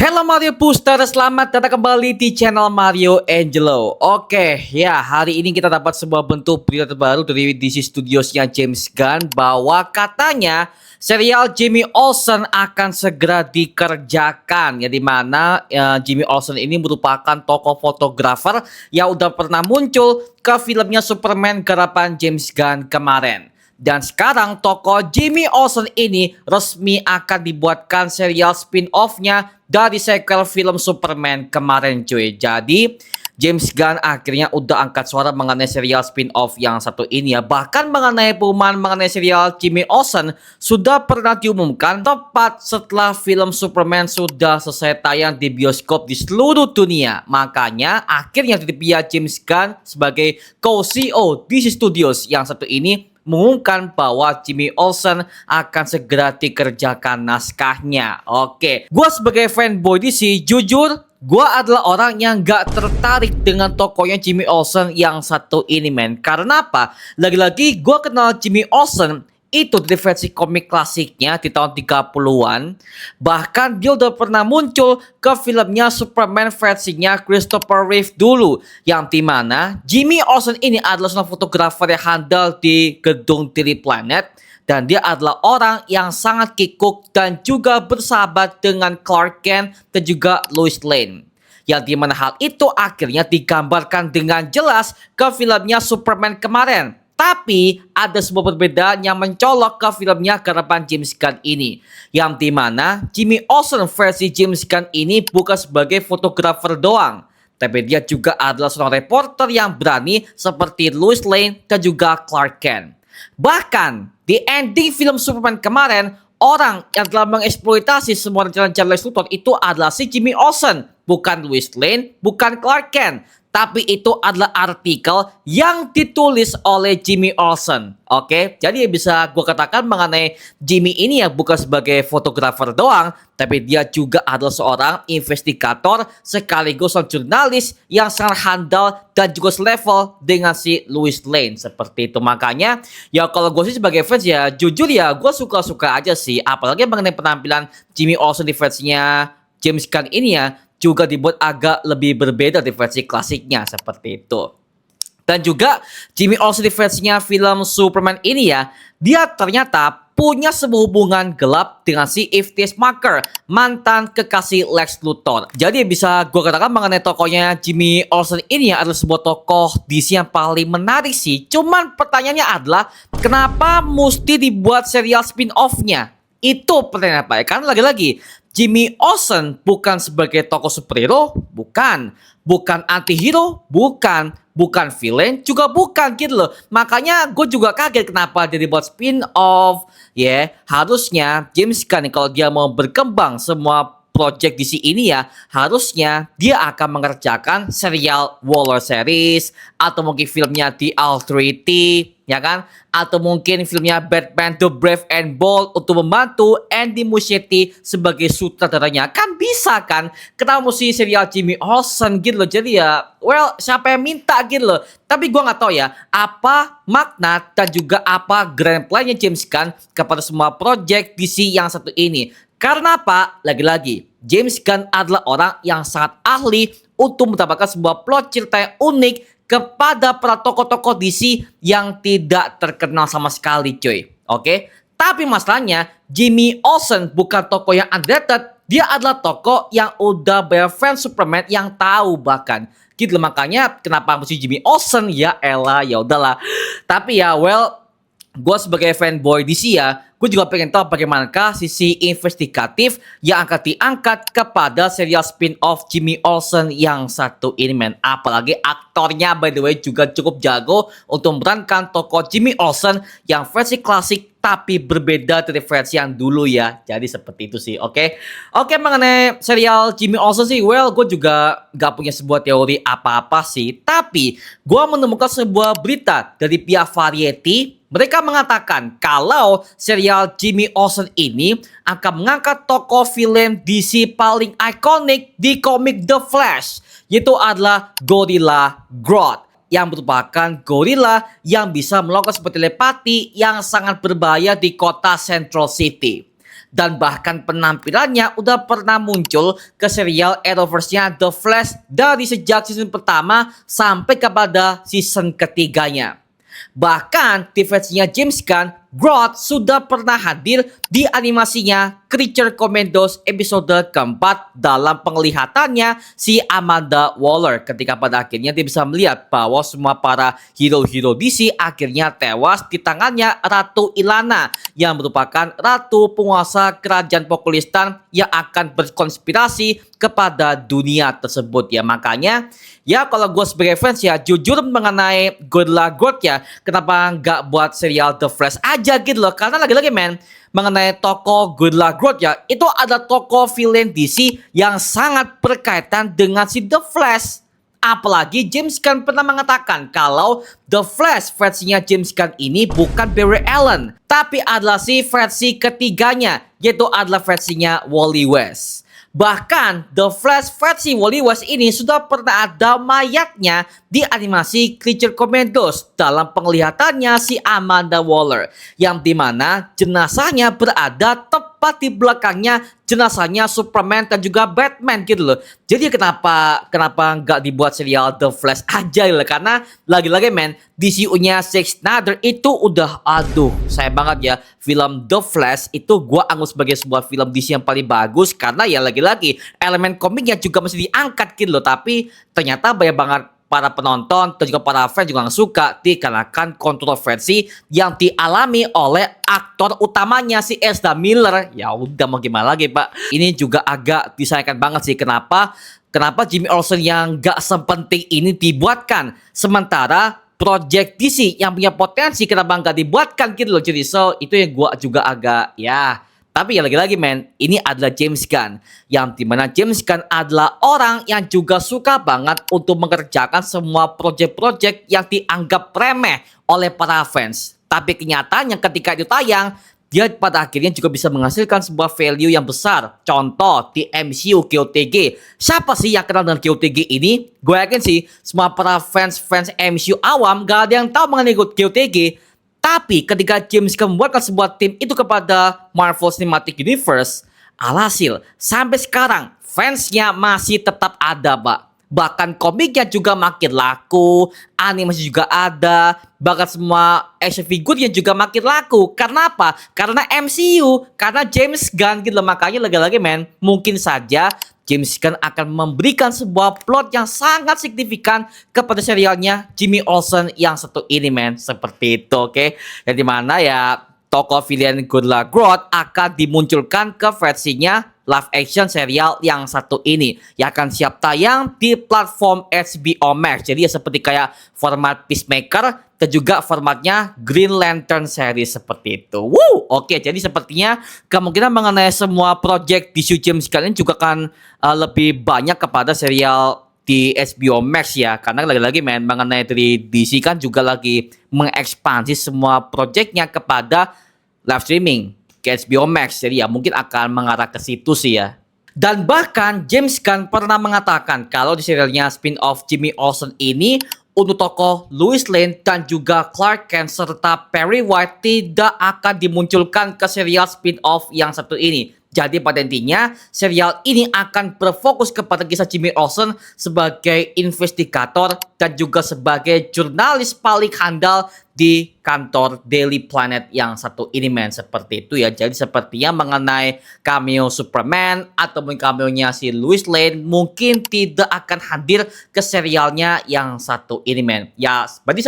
Hello Mario Booster, selamat datang kembali di channel Mario Angelo. Oke, ya hari ini kita dapat sebuah bentuk berita terbaru dari DC Studios-nya James Gunn bahwa katanya serial Jimmy Olsen akan segera dikerjakan. Ya dimana Jimmy Olsen ini merupakan tokoh fotografer yang udah pernah muncul ke filmnya Superman garapan James Gunn kemarin. Dan sekarang tokoh Jimmy Olsen ini resmi akan dibuatkan serial spin-off-nya dari sequel film Superman kemarin cuy. Jadi James Gunn akhirnya udah angkat suara mengenai serial spin-off yang satu ini ya. Bahkan mengenai pengumuman mengenai serial Jimmy Olsen sudah pernah diumumkan tepat setelah film Superman sudah selesai tayang di bioskop di seluruh dunia. Makanya akhirnya pihak James Gunn sebagai co-CEO DC Studios yang satu ini mengumumkan bahwa Jimmy Olsen akan segera dikerjakan naskahnya. Oke, gue sebagai fanboy DC, jujur gue adalah orang yang gak tertarik dengan tokohnya Jimmy Olsen yang satu ini men. Karena apa? Lagi-lagi gue kenal Jimmy Olsen itu di versi komik klasiknya di tahun 30-an. Bahkan dia udah pernah muncul ke filmnya Superman versinya Christopher Reeve dulu, yang dimana Jimmy Olsen ini adalah seorang fotografer yang handal di gedung Daily Planet. Dan dia adalah orang yang sangat kikuk dan juga bersahabat dengan Clark Kent dan juga Lois Lane. Yang dimana hal itu akhirnya digambarkan dengan jelas ke filmnya Superman kemarin. Tapi ada sebuah perbedaan yang mencolok ke filmnya garapan James Gunn ini. Yang dimana Jimmy Olsen versi James Gunn ini bukan sebagai fotografer doang. Tapi dia juga adalah seorang reporter yang berani seperti Lois Lane dan juga Clark Kent. Bahkan di ending film Superman kemarin, orang yang telah mengeksploitasi semua rencana Lex Luthor itu adalah si Jimmy Olsen. Bukan Lois Lane, bukan Clark Kent. Tapi itu adalah artikel yang ditulis oleh Jimmy Olsen. Oke, jadi bisa gue katakan mengenai Jimmy ini ya bukan sebagai fotografer doang, tapi dia juga adalah seorang investigator sekaligus seorang jurnalis yang sangat handal dan juga selevel dengan si Lois Lane. Seperti itu, makanya ya kalau gue sih sebagai fans ya jujur ya gue suka-suka aja sih. Apalagi mengenai penampilan Jimmy Olsen di versinya James Gunn ini ya juga dibuat agak lebih berbeda di versi klasiknya seperti itu. Dan juga Jimmy Olsen di versinya film Superman ini ya, dia ternyata punya sebuah hubungan gelap dengan si Eve Smucker, mantan kekasih Lex Luthor. Jadi bisa gue katakan mengenai tokohnya Jimmy Olsen ini ya adalah sebuah tokoh DC yang paling menarik sih. Cuman pertanyaannya adalah kenapa mesti dibuat serial spin-off-nya? Itu pertanyaan apa ya? Karena lagi-lagi Jimmy Olsen bukan sebagai tokoh superhero, bukan antihero, bukan villain, juga bukan gitu loh. Makanya gue juga kaget kenapa dia dibuat spin-off. Ya, harusnya James Gunn kalau dia mau berkembang semua project DC ini ya, harusnya dia akan mengerjakan serial Waller series atau mungkin filmnya The Authority, ya kan? Atau mungkin filmnya Batman The Brave and Bold untuk membantu Andy Muschietti sebagai sutradaranya. Kan bisa kan? Kenapa mesti serial Jimmy Olsen gitu loh. Jadi ya, well, siapa yang minta gitu loh. Tapi gue gak tahu ya, apa makna dan juga apa grand plan-nya James Gunn kepada semua project DC yang satu ini. Karena apa? Lagi-lagi, James Gunn adalah orang yang sangat ahli untuk mendapatkan sebuah plot cerita yang unik kepada para tokoh-tokoh DC yang tidak terkenal sama sekali cuy. Oke? Tapi masalahnya Jimmy Olsen bukan tokoh yang underrated. Dia adalah tokoh yang udah banyak fans Superman yang tahu bahkan. Gitu loh, makanya kenapa mesti Jimmy Olsen? Ya elah, ya udahlah. Tapi ya well, gue sebagai fanboy DC ya, gue juga pengen tahu bagaimanakah sisi investigatif yang akan diangkat kepada serial spin-off Jimmy Olsen yang satu ini men. Apalagi aktornya by the way juga cukup jago untuk memerankan tokoh Jimmy Olsen yang versi klasik tapi berbeda dari versi yang dulu ya. Jadi seperti itu sih, oke? Oke, mengenai serial Jimmy Olsen sih, well, gue juga gak punya sebuah teori apa-apa sih. Tapi gue menemukan sebuah berita dari pihak Variety. Mereka mengatakan kalau serial Jimmy Olsen ini akan mengangkat tokoh villain DC paling ikonik di komik The Flash, yaitu adalah Gorilla Grodd, yang merupakan gorila yang bisa melakukan seperti telepati yang sangat berbahaya di kota Central City. Dan bahkan penampilannya udah pernah muncul ke serial Arrowverse-nya The Flash dari sejak season pertama sampai kepada season ketiganya. Bahkan di versinya James Gunn, Grodd sudah pernah hadir di animasinya Creature Commandos episode keempat dalam penglihatannya si Amanda Waller, ketika pada akhirnya dia bisa melihat bahwa semua para hero-hero DC akhirnya tewas di tangannya Ratu Ilana yang merupakan ratu penguasa kerajaan Pokulistan yang akan berkonspirasi kepada dunia tersebut ya. Makanya ya kalau gue sebagai fans ya jujur mengenai Gorilla Grodd ya, kenapa nggak buat serial The Flash aja gitu loh. Karena lagi-lagi men, mengenai tokoh Gorilla Grodd ya, itu ada tokoh villain DC yang sangat berkaitan dengan si The Flash. Apalagi James Gunn pernah mengatakan kalau The Flash versinya James Gunn ini bukan Barry Allen, tapi adalah si versi ketiganya, yaitu adalah versinya Wally West. Bahkan The Flash versi Wally West ini sudah pernah ada mayatnya di animasi Creature Commandos dalam penglihatannya si Amanda Waller, yang dimana jenazahnya berada tepat di belakangnya jenazahnya Superman dan juga Batman gitu loh. Jadi kenapa nggak dibuat serial The Flash aja loh? Karena lagi-lagi men, DCU-nya Zack Snyder itu udah sayang banget ya, film The Flash itu gua anggap sebagai sebuah film DC yang paling bagus karena ya lagi-lagi elemen komiknya juga masih diangkat gitu loh. Tapi ternyata banyak banget para penonton dan juga para fans juga nggak suka dikarenakan kontroversi yang dialami oleh aktor utamanya si Ezra Miller. Ya udah mau gimana lagi pak, ini juga agak disayangkan banget sih. Kenapa Jimmy Olsen yang gak sepenting ini dibuatkan, sementara project DC yang punya potensi kenapa nggak dibuatkan gitu loh. Jadi so itu yang gua juga agak ya. Tapi ya lagi-lagi men, ini adalah James Gunn, yang dimana James Gunn adalah orang yang juga suka banget untuk mengerjakan semua project-project yang dianggap remeh oleh para fans. Tapi kenyataannya ketika itu tayang, dia pada akhirnya juga bisa menghasilkan sebuah value yang besar. Contoh di MCU QTG. Siapa sih yang kenal dengan QTG ini? Gue yakin sih semua para fans MCU awam gak ada yang tahu mengenai QTG. Tapi ketika James Gunn membuatkan sebuah tim itu kepada Marvel Cinematic Universe, alhasil sampai sekarang fansnya masih tetap ada pak. Bahkan komiknya juga makin laku, animasi juga ada, bahkan semua action figurnya juga makin laku. Karena apa? Karena MCU, karena James Gunn gitu. Makanya lagi-lagi men, mungkin saja James Gunn akan memberikan sebuah plot yang sangat signifikan kepada serialnya Jimmy Olsen yang satu ini men. Seperti itu oke. Yang dimana ya tokoh villain Gorilla Grodd akan dimunculkan ke versinya live action serial yang satu ini yang akan siap tayang di platform HBO Max. Jadi ya seperti kayak format Peacemaker dan juga formatnya Green Lantern series seperti itu. Oke, jadi sepertinya kemungkinan mengenai semua project di James Gunn ini juga akan lebih banyak kepada serial di HBO Max ya, karena lagi-lagi men mengenai dari DC kan juga lagi mengekspansi semua projectnya kepada live streaming ke HBO Max, jadi ya mungkin akan mengarah ke situ sih ya. Dan bahkan James Gunn pernah mengatakan kalau di serialnya spin-off Jimmy Olsen ini untuk tokoh Lois Lane dan juga Clark Kent serta Perry White tidak akan dimunculkan ke serial spin-off yang satu ini. Jadi pada intinya serial ini akan berfokus kepada kisah Jimmy Olsen sebagai investigator dan juga sebagai jurnalis paling handal di kantor Daily Planet yang satu ini men. Seperti itu ya. Jadi sepertinya mengenai cameo Superman atau cameo-nya si Lois Lane mungkin tidak akan hadir ke serialnya yang satu ini men. Ya berarti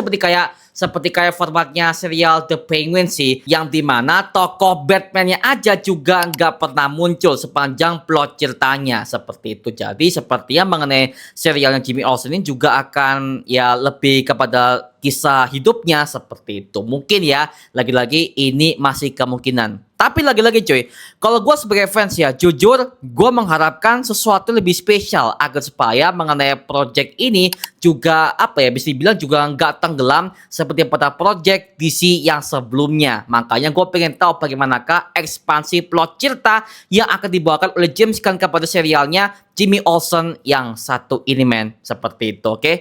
seperti kayak formatnya serial The Penguin sih, yang dimana tokoh Batman-nya aja juga nggak pernah muncul sepanjang plot ceritanya seperti itu. Jadi sepertinya mengenai serialnya Jimmy Olsen ini juga akan ya lebih kepada kisah hidupnya seperti itu. Mungkin ya, lagi-lagi ini masih kemungkinan. Tapi lagi-lagi cuy, kalau gue sebagai fans ya, jujur gue mengharapkan sesuatu lebih spesial agar supaya mengenai project ini juga apa ya, bisa dibilang juga nggak tenggelam seperti pada project DC yang sebelumnya. Makanya gue pengen tahu bagaimanakah ekspansi plot cerita yang akan dibawakan oleh James Gunn kepada serialnya Jimmy Olsen yang satu ini men. Seperti itu oke.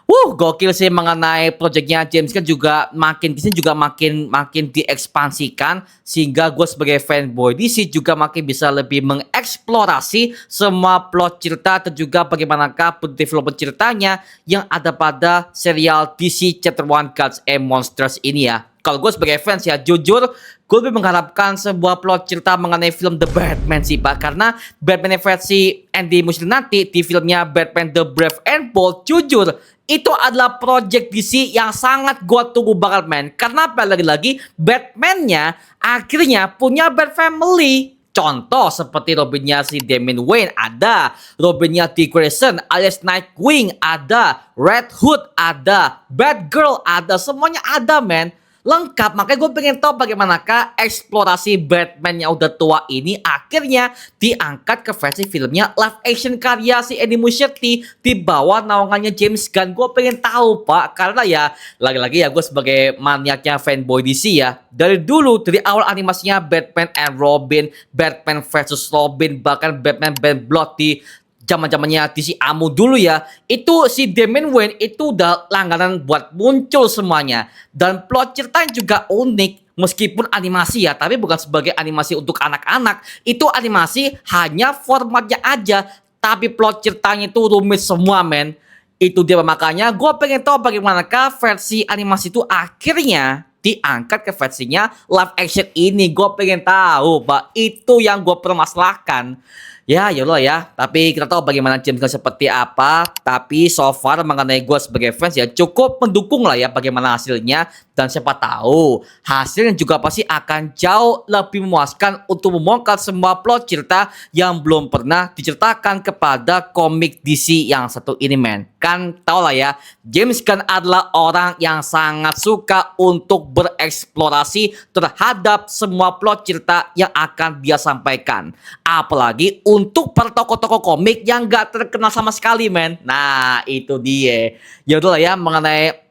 Gokil sih mengenai projectnya James Gunn juga makin disini juga makin diekspansikan sehingga gue gue sebagai fanboy DC juga makin bisa lebih mengeksplorasi semua plot cerita dan juga bagaimanakah development ceritanya yang ada pada serial DC Chapter One Gods and Monsters ini ya. Kalau gue sebagai fans ya, jujur gue lebih mengharapkan sebuah plot cerita mengenai film The Batman sih Pak. Karena Batman versi Andy Muschietti nanti di filmnya Batman The Brave and Bold, jujur itu adalah project DC yang sangat gue tunggu banget men. Karena apa, lagi-lagi Batman-nya akhirnya punya Bat Family. Contoh seperti Robinnya si Damian Wayne ada, Robinnya Dick Grayson alias Nightwing ada, Red Hood ada, Batgirl ada, semuanya ada men. Lengkap, makanya gue pengen tahu bagaimanakah eksplorasi Batman yang udah tua ini akhirnya diangkat ke versi filmnya live action karya si Andy Muschietti di bawah naungannya James Gunn. Gue pengen tahu Pak, karena ya lagi-lagi ya gue sebagai maniaknya fanboy DC ya, dari dulu dari awal animasinya Batman and Robin, Batman versus Robin, bahkan Batman Bad Blood di zaman-zamannya DC Amu dulu ya, itu si Damian Wayne itu udah langganan buat muncul semuanya. Dan plot ceritanya juga unik, meskipun animasi ya, tapi bukan sebagai animasi untuk anak-anak. Itu animasi hanya formatnya aja, tapi plot ceritanya itu rumit semua men. Itu dia makanya gue pengen tahu bagaimanakah versi animasi itu akhirnya diangkat ke versinya live action ini. Gue pengen tahu Pak, itu yang gue permasalahkan. Ya Allah ya, tapi kita tahu bagaimana James Gunn seperti apa. Tapi so far mengenai gue sebagai fans ya cukup mendukung lah ya bagaimana hasilnya. Dan siapa tahu hasilnya juga pasti akan jauh lebih memuaskan untuk membongkar semua plot cerita yang belum pernah diceritakan kepada komik DC yang satu ini men. Kan tau lah ya, James Gunn adalah orang yang sangat suka untuk bereksplorasi terhadap semua plot cerita yang akan dia sampaikan. Apalagi untuk para tokoh-tokoh komik yang gak terkenal sama sekali men. Nah itu dia. Ya udah lah ya, mengenai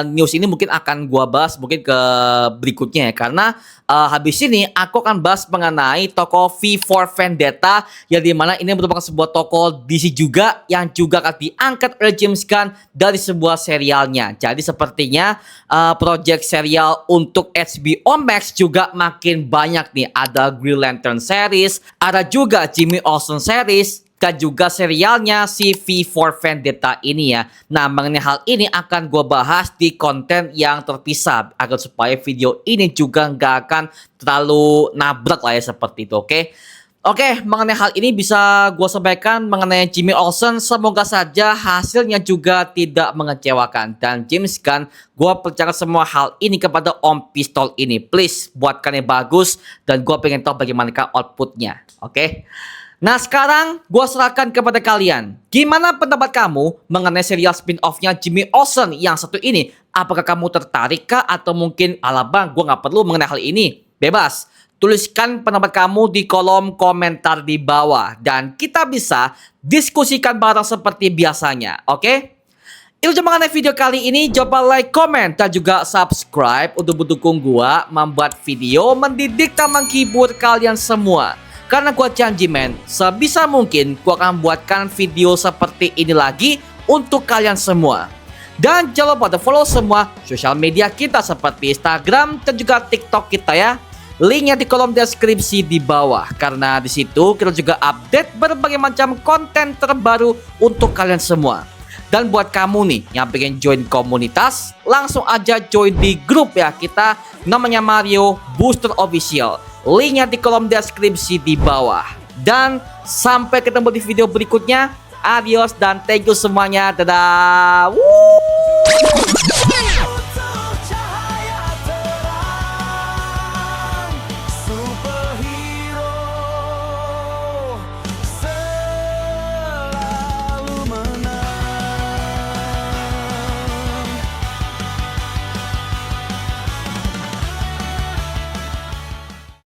news ini mungkin akan gua bahas mungkin ke berikutnya ya, karena habis ini aku akan bahas mengenai tokoh V for Vendetta yang dimana ini merupakan sebuah tokoh DC juga yang juga akan diangkat oleh James Gunn dari sebuah serialnya. Jadi sepertinya project serial untuk HBO Max juga makin banyak nih. Ada Green Lantern series, ada juga Jimmy Olsen series, dan juga serialnya si V for Vendetta ini ya. Nah mengenai hal ini akan gue bahas di konten yang terpisah agar supaya video ini juga nggak akan terlalu nabrak lah ya seperti itu. Oke, mengenai hal ini bisa gue sampaikan mengenai Jimmy Olsen, semoga saja hasilnya juga tidak mengecewakan. Dan James Gunn, gue percaya semua hal ini kepada Om Pistol ini. Please buatkan yang bagus dan gue pengen tahu bagaimana outputnya. Nah sekarang gue serahkan kepada kalian. Gimana pendapat kamu mengenai serial spin-off-nya Jimmy Olsen yang satu ini? Apakah kamu tertarik kah? Atau mungkin ala bang gue gak perlu mengenai hal ini? Bebas. Tuliskan pendapat kamu di kolom komentar di bawah. Dan kita bisa diskusikan bareng seperti biasanya. Itu cuma mengenai video kali ini. Coba like, komen, dan juga subscribe untuk mendukung gue membuat video mendidik taman keyboard kalian semua. Karena gue janji men, sebisa mungkin gue akan buatkan video seperti ini lagi untuk kalian semua. Dan jangan lupa follow semua sosial media kita seperti Instagram dan juga TikTok kita ya. Linknya di kolom deskripsi di bawah. Karena di situ kita juga update berbagai macam konten terbaru untuk kalian semua. Dan buat kamu nih yang pengen join komunitas, langsung aja join di grup ya kita, namanya Mario Booster Official. Linknya di kolom deskripsi di bawah. Dan sampai ketemu di video berikutnya. Adios dan thank you semuanya. Dadah.